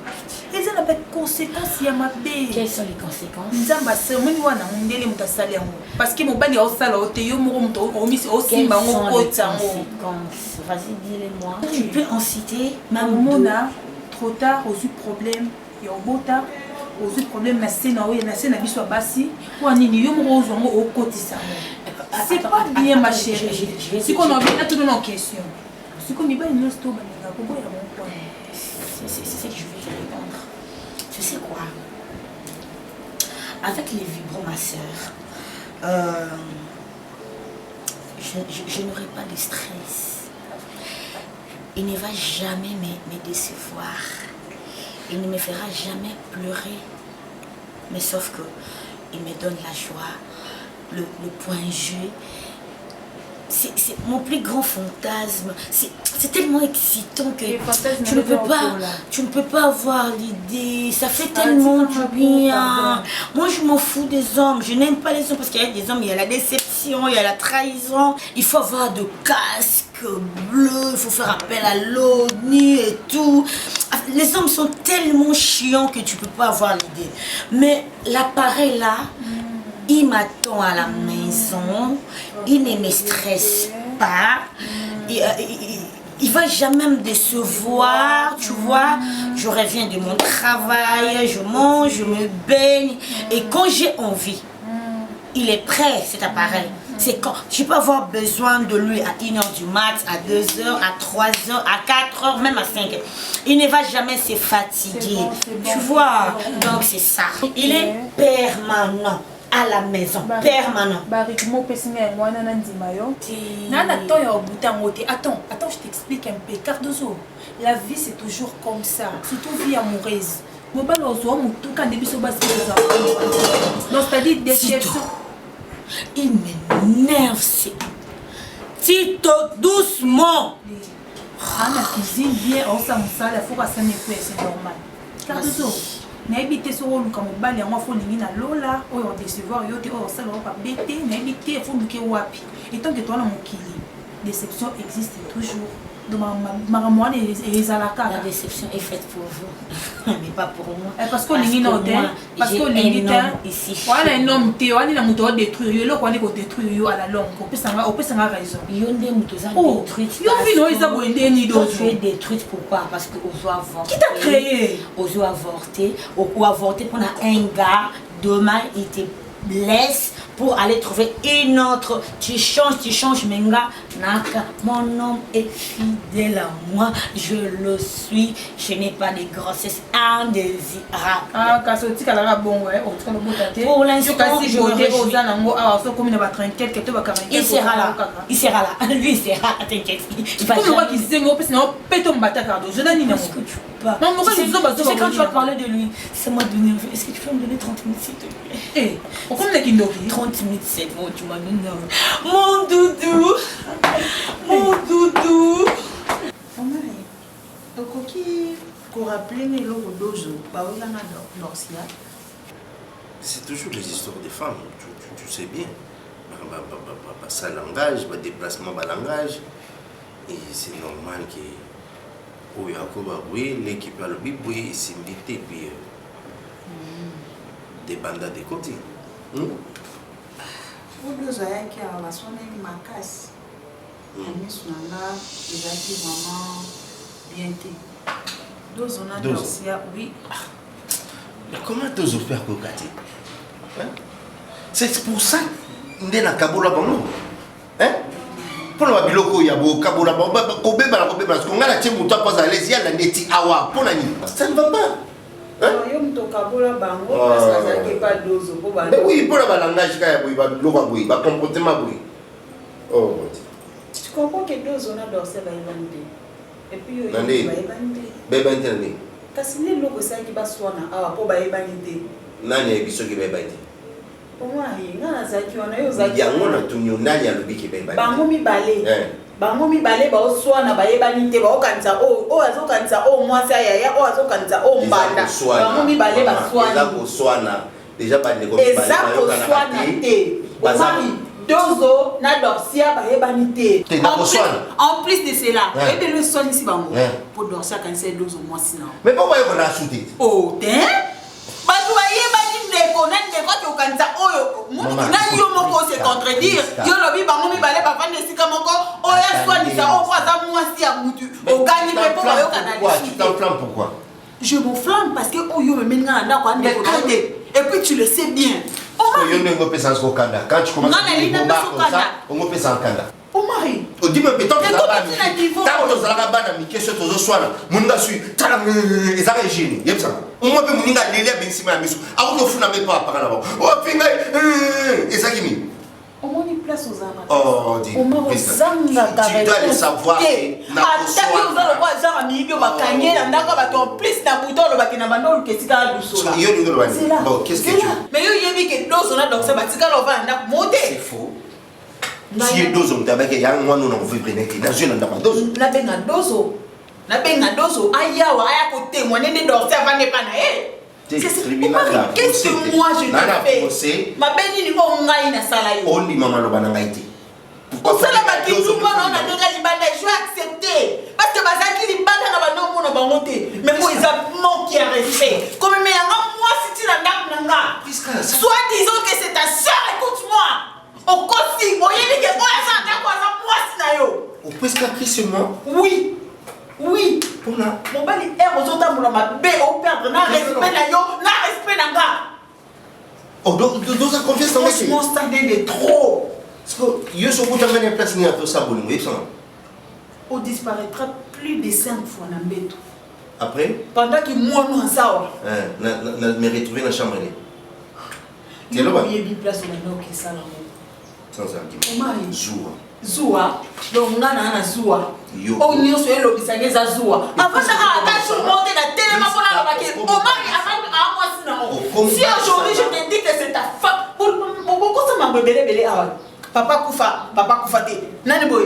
Et ça n'a pas de conséquences, il y a ma belle. Quelles sont les conséquences? Nzamba c'est moi ni wana ndele mutasali yango parce que mobali au sala o te yo mo muto o misi o simba ngo o tsango. Vas-y, dis-les-moi. Tu peux en citer même Mona, trop tard, aux eu problème, il y a au beau tard, aux eu problème, na scène na biso basi, ou en ini yo mo zo au côté ça. C'est pas bien ma chérie. Si qu'on en vient tout dans question. Si qu'on y va une sto ba na ko ya mon point. C'est ce que je vais te répondre. Tu sais quoi? Avec les vibros, ma soeur, je n'aurai pas de stress. Il ne va jamais me décevoir. Il ne me fera jamais pleurer. Mais sauf que il me donne la joie, le point G. C'est mon plus grand fantasme. C'est tellement excitant que tu ne peux pas avoir l'idée. Ça fait tellement du bien. Moi, je m'en fous des hommes. Je n'aime pas les hommes parce qu'il y a des hommes, il y a la déception, il y a la trahison. Il faut avoir de casque bleu, il faut faire appel à l'ONU et tout. Les hommes sont tellement chiants que tu ne peux pas avoir l'idée. Mais l'appareil là, il m'attend à la maison, il ne me stresse pas, il va jamais me décevoir, tu vois. Je reviens de mon travail, je mange, je me baigne, et quand j'ai envie, il est prêt cet appareil. C'est quand je peux avoir besoin de lui à 1h du mat, à 2h, à 3h, à 4h, même à 5h. Il ne va jamais se fatiguer, tu vois. Donc c'est ça. Il est permanent. À la maison, permanent. Attends, je t'explique un peu. Cardozo, la vie c'est toujours comme ça, surtout vie amoureuse. Donc c'est-à-dire déception. Il m'énerve, c'est... Tito, doucement. La cuisine bien, on s'en sale, il faut que ça n'est plus, c'est normal. Cardozo. N'habitez sur le camobal et moi faut l'ingénieur Lola ou on décevoir yo te au salon pas bêter n'habitez faut nous que wapi et tant que toi dans mon kili déception existe toujours de ma et la déception est faite pour vous mais pas pour moi parce que l'ingénieur parce que l'ingénieur ici voilà un homme te on a muto détruire le quoi ko détruire yo à la longue on peut ça raison yo ndé muto za détruite yo vino isa boende ni do tu es détruite pourquoi parce que on doit avorter qui t'a créé on doit avorter ou avorter pendant un gars demain il te blesse pour aller trouver une autre. Tu changes, Menga. Naka, mon homme est fidèle à moi. Je le suis. Je n'ai pas de grossesse indésirable. Ah, pour l'instant, je me réjouis. Il sera là. Il sera là. Lui, il sera là. T'inquiète. Il va tu sais quand tu vas parler de lui, c'est moi de nerveux. Est-ce que tu peux me donner 30 minutes s'il te plaît? 30 minutes, c'est bon, tu m'as donné. Mon doudou. Mon doudou. C'est toujours les histoires des femmes, tu sais bien. Ça langage, déplacement, langage. Et c'est normal que l'équipe a le biboué, c'est milité, puis des bandas de côté. miso na nga ezalaki vraiment bien te dozo na dorsia oui. Mais comment dozo faire kokati? C'est pour ça nde na kabola bango. Pona ba biloko ya bo kabola bango ko beba parce qu'on a la tie muto pas à l'aise ya la neti awa pona ni. Ça ne va pas. Yo muto kabola bango parce que ça n'est pas dozo po ba. Mais oui, pona ba langage ka ya bo ba biloko boy ba comportement boy. Oh. Tu comprends que dozo na dorsia ba yebande. Et puis yo ba yebande. Beba internet. Kasi le logo ça qui ba swana awa po ba yebande. Nani ya biso ki beba ite? yango na tunyo nani alobiki beba bango mibale baoswana bayebani te baokanisa oyo azokanisa oyo mwasi ayaya oyo azokanisa oyo mbanda bango mibale baswana eza koswana te omari dozo na dorsia bayebani te en plus de cela oyebeli oswanisi bango po dorsia akanisa dozo mwasi na mais po bayokona asute te bato bayebani ndeko na ndeko ati okanisa oyo na yo moko se contredire yo lobi bango mibale bavanda esika moko oyo aswanisa oyo po aza mwasi ya mutu ogani mpe mpo bayokana pourquoi? Je m'enflamme parce que oyo memeni nga na ndako ya ndeko na te et puis tu le sais bien yo ndenge opesa nzoko kanda quand tu commences on opesa nkanda omari odime pe tant tozalaka bana mike so tozoswana moninga sui tala ezaka egene yebisaka omwa mpe moninga leli abengisima ya miso akokofuna mpe mpo apaka na bango opinga ezaki nini omoni place ozalaka tu dois le savoir ataki oza lokwa azaka miyibi obakange na ndako bato en plus na buto olobaki na bando oluka etikala lusola mais yo yebi ke dozo na doksa batikala ova na ndako mote c'est faux. Si dozo mtabake ya ngwanu na mvivre neke na jeu na ndako dozo nabenga dozo ayawa aya kotémoigner ne dorser avant de pas na qu'est-ce que moi je te fais ma beni ni ko ngai na sala yo oli mama lo bana ngai te osala bakitu mbona na ndenge libanda je vais accepter parce que bazaki libanda na bano mona bango te mais moi ils ont manqué à respect comme mais yanga moi si tu na ndako na nga soit disons que c'est ta sœur écoute-moi au kosi oyeli ke oya sa ndako za moi si na yo au presque accrécement oui pona mobali ozotambola mabe operdre na respect na yo na respect na nga donc ça confiance en moi mon standard est trop parce que yo so kuta ngane place ni ato sa bolingo yesa on disparaîtra plus de 5 fois na mbeto après pendant que moi nous en sawa na me retrouver na chambre ni telo ba yebi place na no ki sala mo sans argument Zoua donc ngana na zoua o nyonso elobisanga eza zoua avant ça ata tout monter na tellement mpona lobaki omari avant mwasi nango si aujourd'hui je te dis que c'est ta femme bokosa mambo ebelebele awa papa kufa te nani boye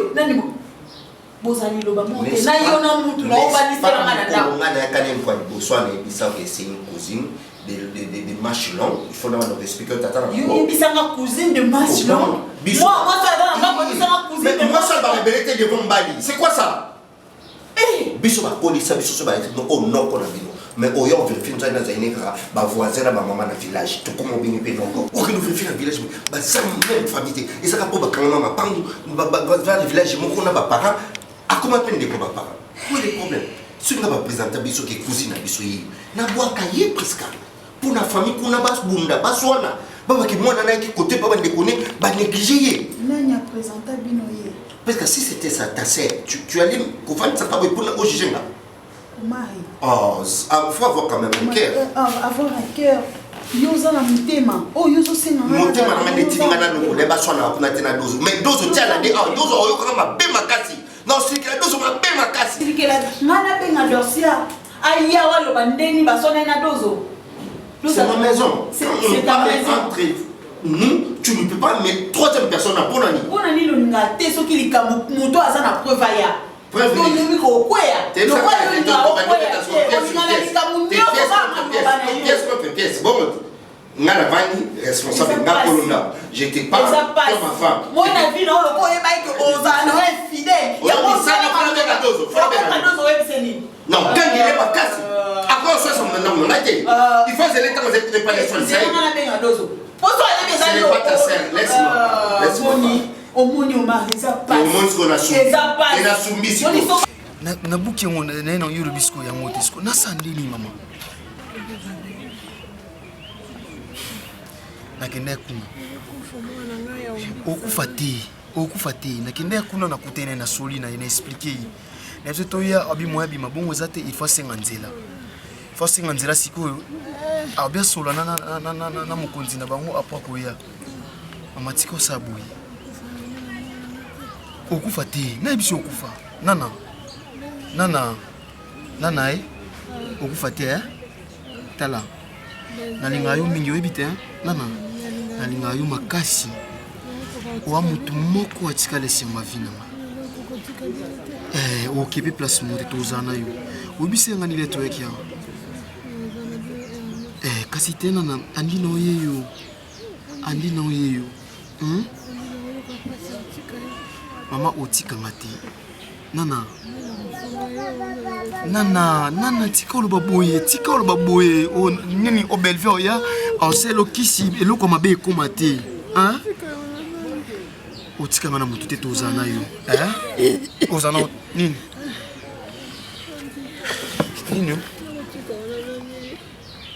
bozali loba mote na yo na mutu na obaniselanga na ndako ngana yakane mfwa boswana ebisa que c'est une cousine des matchs longs, il faut d'abord expliquer tata. Yo bisanga cousine de matchs longs. Moi ça dans la bisanga cousine. Mais moi ça va révéler devant Bali. C'est quoi ça? Eh, biso ba police biso ba no oh non ko na bino. Mais au yo vérifie nous na zaineka ba voisin na ba maman na village. To comme bini pe non. O que nous vérifie na village ba ça même famille. Et ça ka po ba quand maman pangu ba va le village mon ko na ba parents. A comment peine de ko ba parents. Où est le problème? Si nous va présenter biso que cousine na biso yi. Na bois cahier presque. Pour la famille kuna bas bunda baswana baba ki mwana na ki côté baba ndekone ba négliger nani a présenté binoye parce que si c'était ça ta sœur tu allais confondre ça pas pour la juger là mari faut avoir quand même un cœur avoir un cœur yoza na mutema yozo senga mutema na ndetinga na no le baswana kuna tena dozo mais dozo tiala de dozo oyo kama be makasi non c'est que la dozo ma be makasi c'est que la ngana benga dorsia aya walo bandeni basona na dozo. C'est ma maison. C'est ta maison. Nous, tu ne peux pas mettre troisième personne à Bonani. Bonani, le ngate, ce qui est comme moto à ça, preuve ya. Preuve. Responsable je te parle comme ma femme. Moi, la vie, non, le point est que on a infidèle. Il y a mon non, quand il n'est pas cassé, à quoi ça son nom on a dit. Il faut que les temps vous êtes pas les soins. Ce n'est pas ta sœur, laisse-moi. Au monde, on m'a déjà pas. Au monde, qu'on a soumis. Et a soumis. Na buki yango na ina yoro bisko yango tesko na sandini mama na kende kuna okufa te na kende kuna na kutene na soli na ina expliquer na to ya abi moya bi mabongo zate il faut senga nzela siko abia sola na mukonzi na bango apa ko ya mama tiko saboyi okufa te na biso okufa Nana okufa te tala nalinga yo mingi oyebite nana nalinga yo makasi wa mutu moko atikala esengo avinanga okepe place mote tozana yo obisenga nile toyaki awa kasi te nana andi na oye yo mama otikanga te Nana tika oloba boye o nini o Bellevue ya oselo kisi eloko mabe ekoma te hein otika ngana mutu te tozana yo ozana nini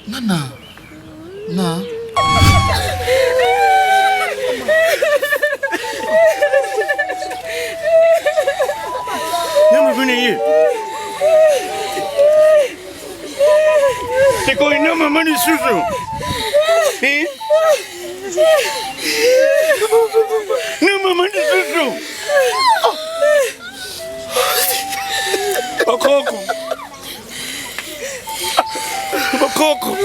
nana venez. C'est quoi une maman du sous-sous? Non, maman du sous-sous. Coco.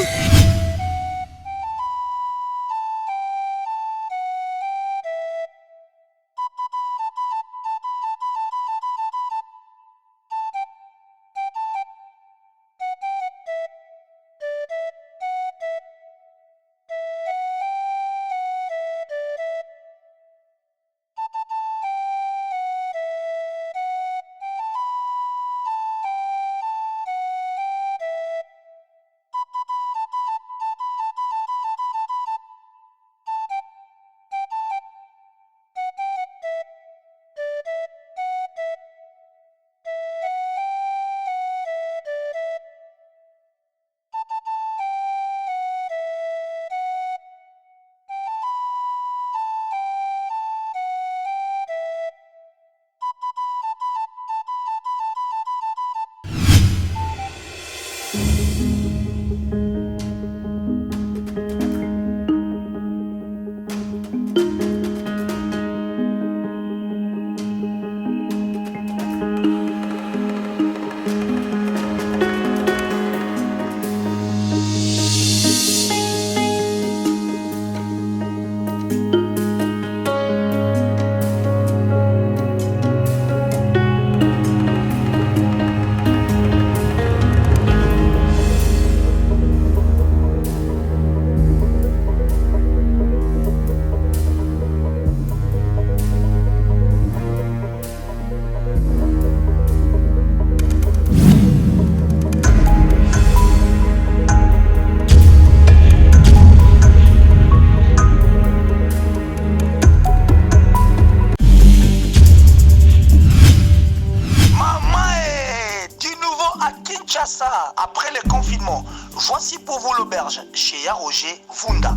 Après le confinement, voici pour vous l'auberge chez Roger Vunda,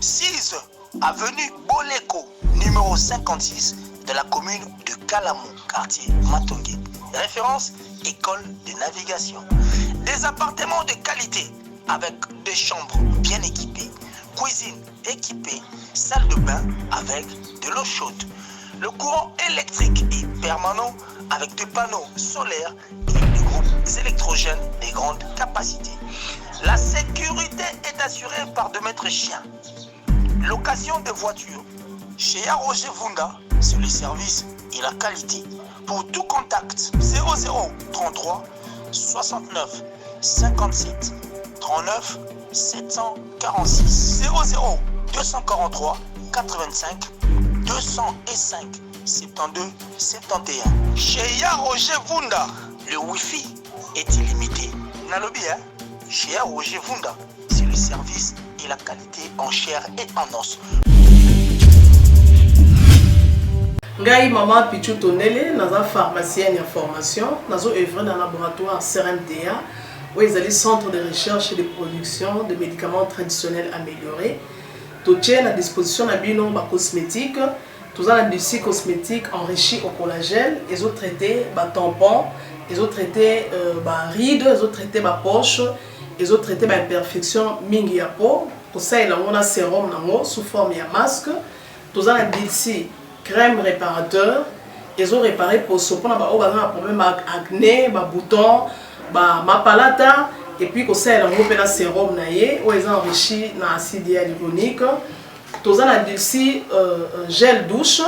6 avenue Boleko, numéro 56 de la commune de Kalamou, quartier Matongué. Référence, école de navigation. Des appartements de qualité avec des chambres bien équipées, cuisine équipée, salle de bain avec de l'eau chaude. Le courant électrique est permanent avec des panneaux solaires et des groupes électrogènes de grande capacité. La sécurité est assurée par 2 maîtres chiens. Location de voitures. Chez Roger Vunda, c'est le service et la qualité. Pour tout contact, 00 33 69 57 39 746 00 243 85 205 72 71. Chez Roger Vunda, le Wi-Fi est illimité. Nalobi, chez Roger Vunda, c'est le service et la qualité en chair et en os. Ngai maman Pichu Tonele, naza pharmacienne en formation, nazo œuvre dans le laboratoire CRMTA, où ils allaient centre de recherche et de production de médicaments traditionnels améliorés. Tout est à disposition de bino cosmétiques, tout ça l'industrie cosmétique enrichie au collagène, ils ont traité tampons, ils ont traité rides, ils ont traité poche, ils ont traité imperfection mingi ya peau. Pour ça il a un sérum sous forme de masque, tout ça l'industrie crème réparateur, ils ont réparé pour ce qu'on a un problème avec acné, boutons, mapalata, et puis qu'on sait un sérum naïe où ils ont enrichi dans l'acide hyaluronique. Tous un adouci gel douche,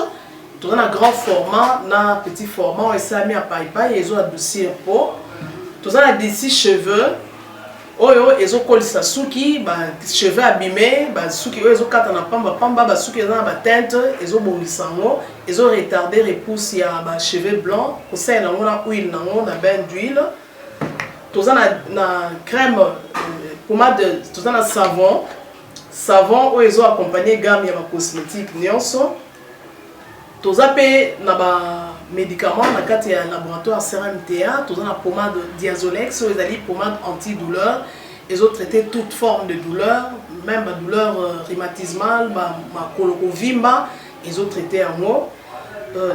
tous un grand format, un petit format, et ça mis à paille, ils ont adouci un pot. Tous un adouci cheveux. Ils ont collé sa souki, cheveux abîmés, souki ils ont quatre na pamba, souki ils ont teinte, ils ont bon sango, ils ont retardé repousse ya cheveux blancs, pour ça ils ont na huile na bain d'huile. Tous na crème pommade, tous na savon où ils ont accompagné gamme ya cosmétique nyonso. Tous na médicaments na kati ya laboratoire CRMTA, tous na pommade Diazolex, ils ont pommade antidouleur, ils ont traité toute forme de douleur, même la douleur rhumatismale, ma colokovimba, ils ont traité en haut.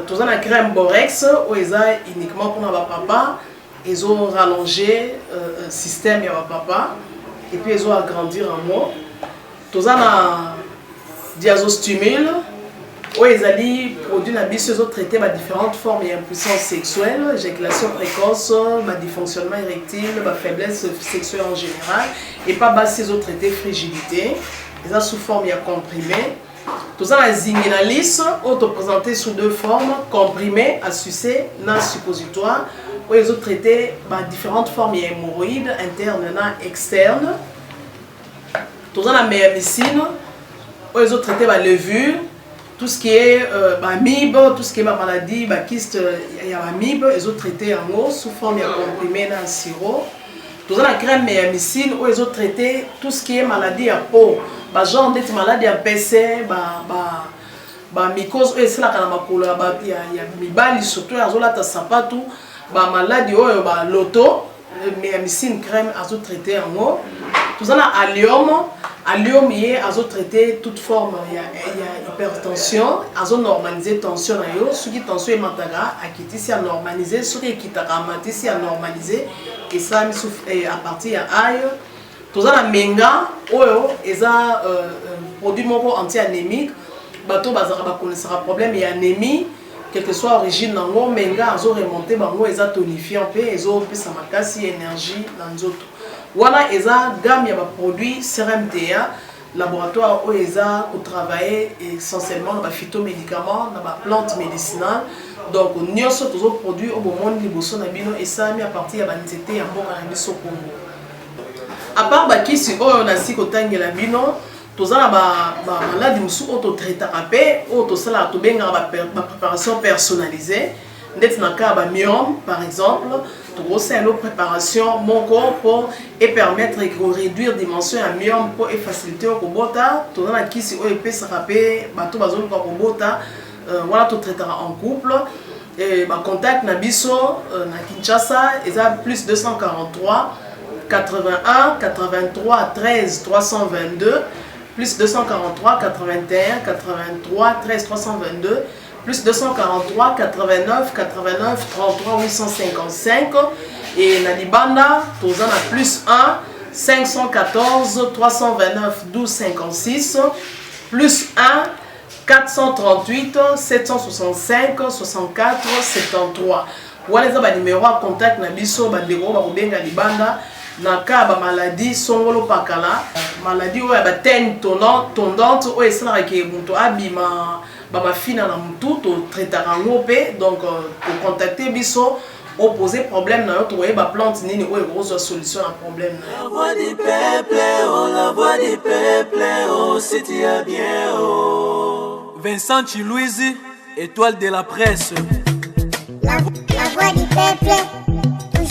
Tous na crème Borex où ils ont uniquement pour ma papa, ils ont rallongé le système ya papa et puis ils ont agrandi en haut. Tous na Diazostimule où ils ont produit ils ont traité différentes formes d'impuissance sexuelle, éjaculation précoce, dysfonctionnement érectile, faiblesse sexuelle en général, et pas ils ont traité frigidité, ils ont sous forme comprimé. Tout ça, la Zinguinalis, présenté sous deux formes, comprimé à sucer, na suppositoire, où ils ont traité différentes formes d'hémorroïdes internes et externes. Tout ça, la méamycine, où ils ont traité la levure. Tout ce qui est amibe, tout ce qui est maladie, kyste, il y a amibe, ils ont traité en eau sous forme de comprimé dans le sirop. Tout ça, la crème méamycine, où ils ont traité tout ce qui est maladie à peau. Genre des maladies à PC, mycose, c'est là qu'il y a mibali, surtout, ils ont là, sapatou, maladie, loto, méamycine crème, ils ont traité en eau. Tout ça, la allium. Allium, ils ont traité toute forme, il y a hypertension, ils ont normalisé tension, ceux qui tension est mataga, qui a normalisé, ceux qui est a normalisé, et ça à partir de aïe. Tout ça, la menga, ils ont produit anti-anémique, bateau connaissera problème et anémie, quelle que soit l'origine, menga, ils ont remonté, ils ont tonifié un peu, ils ont fait sa makasi énergie dans les autres. Voilà, ils ont gamme de produits CRMTA, laboratoire où ils ont travaillé essentiellement dans les phytomédicaments, dans les plantes médicinales. Donc, nous avons tous les produits au moment de l'Ibosso et ça a mis à partir de l'anxiété et à Boka Congo. À part qui si on a si que la bino, tous les maladies qui sont autotraités, tous les préparation personnalisée. Dans le cas de myome, par exemple, tout ça une préparation mon corps pour et permettre de réduire la dimension à myome pour faciliter le robota. Tout le qui si on peut se rappeler, tout bazon le robota, voilà tout traitera en couple. Et contact nabiso na Kinshasa, ils ont plus 243 81 83 13 322 plus 243 81 83 13 322 plus 243 89 89 33 855 et Nalibanda, tous en a plus 1 514 329 12 56 plus 1 438 765 64 73. Voilà les numéros à contact na biso bandeko ba kubenga libanda na ka ba maladie songolo pakala maladie oya ba teigne tondante oya esala ke muntu abima ba fina na mutu to traitera ngope donc pour contacter biso opposer problème na yo to ba plante nini oya grosse solution à problème na la voix du peuple oh la voix du peuple oh si tu as bien oh Vincent Chilouizi étoile de la presse la voix du peuple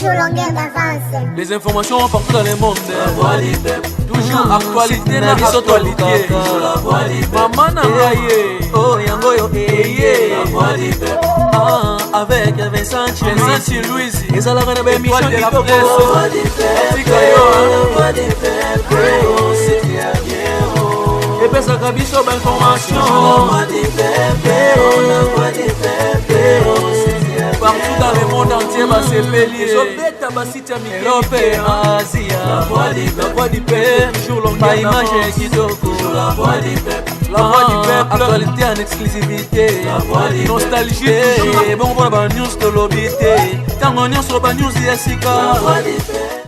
toujours longueur d'avance. Les informations partout dans le monde. La voix du peuple. Toujours actualité na actualité. Maman Nangaye. Oh yango yo eye. La voix du peuple. Avec Vincent Louise. Et ça la reine de émission de la presse. Africa yo. La voix du peuple. On sait bien. Et puis ça cabisso d'information. La voix du peuple. La voix du peuple. Partout dans le monde entier, va se pélier. Zobeta basita Europe, Asie. La voix du peuple, toujours longue. Pas image kitoko. La voix du peuple. La voix du peuple, actualité en exclusivité. La voix du nostalgie, toujours. Bon, voilà, news de l'obité. Tant on y sur la news, Yessica. La voix du peuple.